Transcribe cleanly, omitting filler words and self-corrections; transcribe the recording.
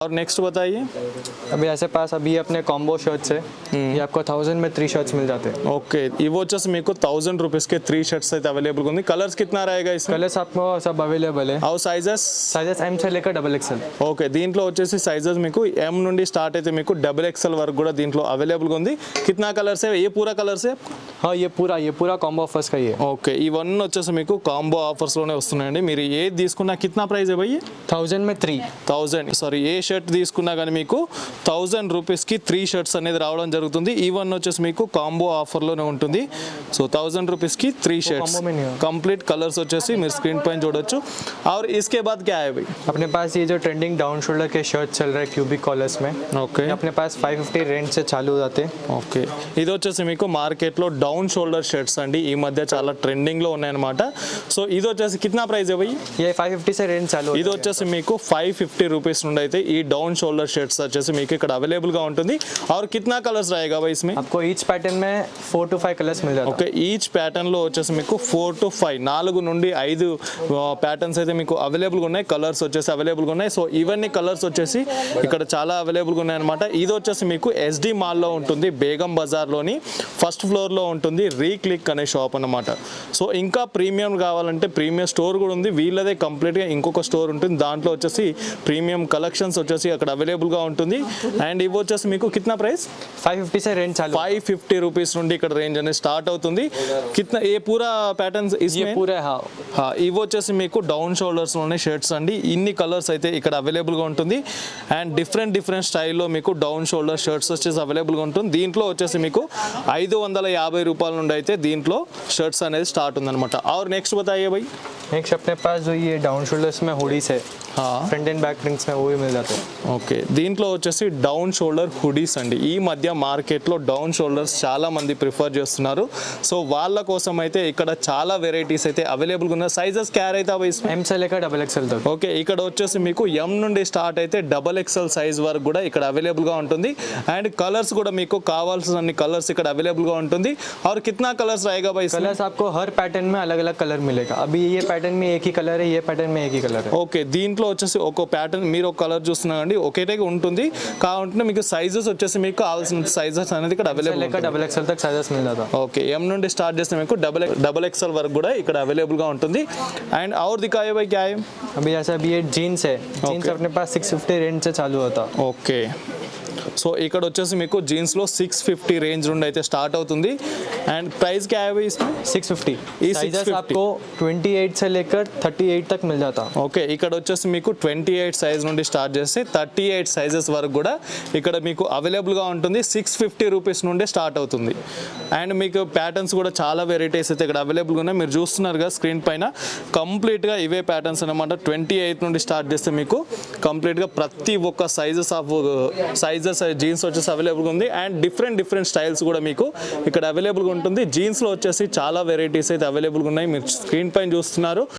और नेक्स्ट बताइए। अभी ऐसे पास अभी अपने कॉम्बो शर्ट्स है, ये आपको 1000 में 3 शर्ट्स मिल जाते हैं। ఓకే ఇవి వచ్చేసి మీకు 1000 రూపీస్కి 3 షర్ట్స్ అయితే అవైలబుల్ ఉంది. కలర్స్ కిतना रहेगा इसमें? कलर्स आपको सब अवेलेबल है, और साइजेस? साइजेस एम से लेकर डबल एक्सएल। ఓకే దీంట్లో వచ్చేసి సైజెస్ మీకు ఎం నుండి స్టార్ట్ అయితే మీకు డబుల్ ఎక్స్ఎల్ వరకు కూడా దీంట్లో అవైలబుల్గా ఉంది. కిतना కలర్స్ है? ये पूरा कलर्स है? हाँ ये पूरा कॉम्बो ऑफर्स का ही है। ఓకే ఇవన్నీ వచ్చేసి మీకు కాంబో ఆఫర్స్లోనే వస్తున్నాయండి. మీరు ఏది తీసుకున్నా కిतना ప్రైస్ है भैया? 1000 में 3। 1000 సారీ ఏ షర్ట్ తీసుకున్నా కానీ మీకు 1000 రూపీస్కి 3 షర్ట్స్ అనేది రావడం జరుగుతుంది. ఈవన్ వచ్చేసి మీకు కాంబో ఆఫర్లోనే ఉంటుంది. సో 1000 రూపీస్కి 3 షర్ట్స్ combo में नहीं है। కంప్లీట్ కలర్స్ వచ్చేసి మీరు స్క్రీన్ పైన చూడొచ్చు. और इसके बाद क्या है भाई? अपने पास ये जो ट्रेंडिंग डाउन शोल्डर के शर्ट चल रहे हैं क्यूबिक कॉलर्स में, ఓకే ये अपने पास 550 रेंज से चालू हो जाते हैं। ఓకే ఇది వచ్చేసి మీకు మార్కెట్లో డౌన్ షోల్డర్ షర్ట్స్ అండి. ఈ మధ్య చాలా ట్రెండింగ్లో ఉన్నాయన్నమాట. సో ఇది వచ్చేసి కిतना ప్రైస్ है भाई? ये 550 से रेंज चालू ఇది వచ్చేసి మీకు 550 రూపీస్ నుండి అయితే ఈ డౌన్ షోల్డర్ షర్ట్స్ వచ్చేసి మీకు ఇక్కడ అవైలబుల్గా ఉంటుంది. और कितना కలర్స్ रहेगा भाई इसमें? आपको ईच पैटर्न में 4 to 5 कलर्स मिल जाते हैं। ఓకే ఈచ్ ప్యాటర్న్లో వచ్చేసి మీకు 4 to 5 4 నుండి 5 ప్యాటర్న్స్ అయితే మీకు అవైలబుల్గా ఉన్నాయి. కలర్స్ వచ్చేసి అవైలబుల్గా ఉన్నాయి. సో ఇవన్నీ కలర్స్ వచ్చేసి ఇక్కడ చాలా అవైలబుల్గా ఉన్నాయి అనమాట. ఇది వచ్చేసి మీకు ఎస్డి మాల్లో ఉంటుంది, బేగం బజార్లోని ఫస్ట్ ఫ్లోర్లో ఉంటుంది, రీక్లిక్ అనే షాప్ అన్నమాట. సో ఇంకా ప్రీమియం కావాలంటే ప్రీమియం స్టోర్ కూడా ఉంది. వీళ్ళదే కంప్లీట్గా ఇంకొక స్టోర్ ఉంటుంది, దాంట్లో వచ్చేసి ప్రీమియం కలెక్షన్స్ వచ్చేసి అక్కడ అవైలబుల్గా ఉంటుంది. అండ్ ఇవి వచ్చేసి మీకు కిतना ప్రైస్? 550 से रेंज चालू। 550 రూపీస్ నుండి ఇక్కడ రేంజ్ అనేది స్టార్ట్ అవుతుంది. కిतना ఏ పూరా ప్యాటర్న్స్ ये पूरा है। हाँ ఇవి వచ్చేసి మీకు డౌన్ షోల్డర్స్లోనే షర్ట్స్ అండి. ఇన్ని కలర్స్ అయితే ఇక్కడ అవైలబుల్గా ఉంటుంది. అండ్ డిఫరెంట్ స్టైల్లో మీకు డౌన్ షోల్డర్ షర్ట్స్ వచ్చేసి అవైలబుల్గా ఉంటుంది. దీంట్లో వచ్చేసి మీకు 550 రూపాయల నుండి అయితే దీంట్లో షర్ట్స్ అనేది స్టార్ట్ ఉందన్నమాట. और नेक्स्ट बताइए भाई। नेक्स्ट अपने पास जो ये डाउन शोल्डर्स में हुडीज है, फ्रंट एंड बैक प्रिंट्स में वो भी मिल जाते हैं। ఓకే దీంట్లో వచ్చేసి డౌన్ షోల్డర్ హుడీస్ అండి. ఈ మధ్య మార్కెట్లో డౌన్ షోల్డర్స్ చాలా మంది ప్రిఫర్ చేస్తున్నారు. సో వాళ్ళ కోసం అయితే ఇక్కడ చాలా వెరైటీస్ అయితే అవైలబుల్గా ఉన్నాయి. సైజెస్ క్యారీ అయితే అవి एम से लेकर डबल एक्सएल तक। ఓకే ఇక్కడ వచ్చేసి మీకు ఎం నుండి స్టార్ట్ అయితే డబల్ ఎక్స్ఎల్ సైజ్ వరకు కూడా ఇక్కడ అవైలబుల్గా ఉంటుంది. అండ్ కలర్స్ కూడా మీకు కావాల్సిన అన్ని కలర్స్ ఇక్కడ అవైలబుల్గా ఉంటుంది. और कितना कलर्स रहेगा भाई? कलर्स आपको हर पैटर्न में अलग अलग कलर मिलेगा। अभी ये पैटर्न में एक ही कलर है, ये पैटर्न में एक ही कलर है। ఓకే దీంట్లో వచ్చేసి ఒక ప్యాటర్న్ మీరు ఒక కలర్ చూస్తున్నారండి, ఒకేటే ఉంటుంది. కాబట్టి మీకు సైజెస్ వచ్చేసి మీకు కావాల్సిన సైజెస్ అనేది ఇక్కడ అవైలబుల్ लेकर डबल एक्सएल तक साइजेस मिल जाता है। ఓకే ఎం నుండి స్టార్ట్ చేస్తే మీకు డబల్ ఎక్స్ఎల్ వరకు కూడా ఇక్కడ అవైలబుల్గా ఉంటుంది. అండ్ और दिखाइए भाई क्या है? अभी जैसे अभी ये जीन्स है, जीन्स अपने पास 650 रेंज से चालू होता है। ఓకే సో ఇక్కడ వచ్చేసి మీకు జీన్స్లో 650 రేంజ్ నుండి అయితే స్టార్ట్ అవుతుంది. అండ్ ప్రైస్ क्या है भाई इसमें? 650। ये साइजेस 650 आपको 28 से लेकर 38 तक मिल जाता है। ఓకే ఇక్కడ వచ్చేసి మీకు 28 సైజ్ నుండి స్టార్ట్ చేస్తే 38 సైజెస్ వరకు కూడా ఇక్కడ మీకు అవైలబుల్గా ఉంటుంది. 650 రూపీస్ నుండి స్టార్ట్ అవుతుంది. అండ్ మీకు ప్యాటర్న్స్ కూడా చాలా వెరైటీస్ అయితే ఇక్కడ అవైలబుల్గా ఉన్నాయి. మీరు చూస్తున్నారు కదా స్క్రీన్ పైన కంప్లీట్గా ఇవే ప్యాటర్న్స్ అనమాట. 28 నుండి స్టార్ట్ చేస్తే మీకు కంప్లీట్గా ప్రతి ఒక్క సైజెస్ జీన్స్ వచ్చేసి అవైలబుల్గా ఉంది. అండ్ డిఫరెంట్ స్టైల్స్ కూడా మీకు ఇక్కడ అవైలబుల్గా ఉంటుంది. జీన్స్లో వచ్చేసి చాలా వెరైటీస్ అయితే అవైలబుల్గా ఉన్నాయి. మీరు స్క్రీన్ పైన చూస్తున్నారు.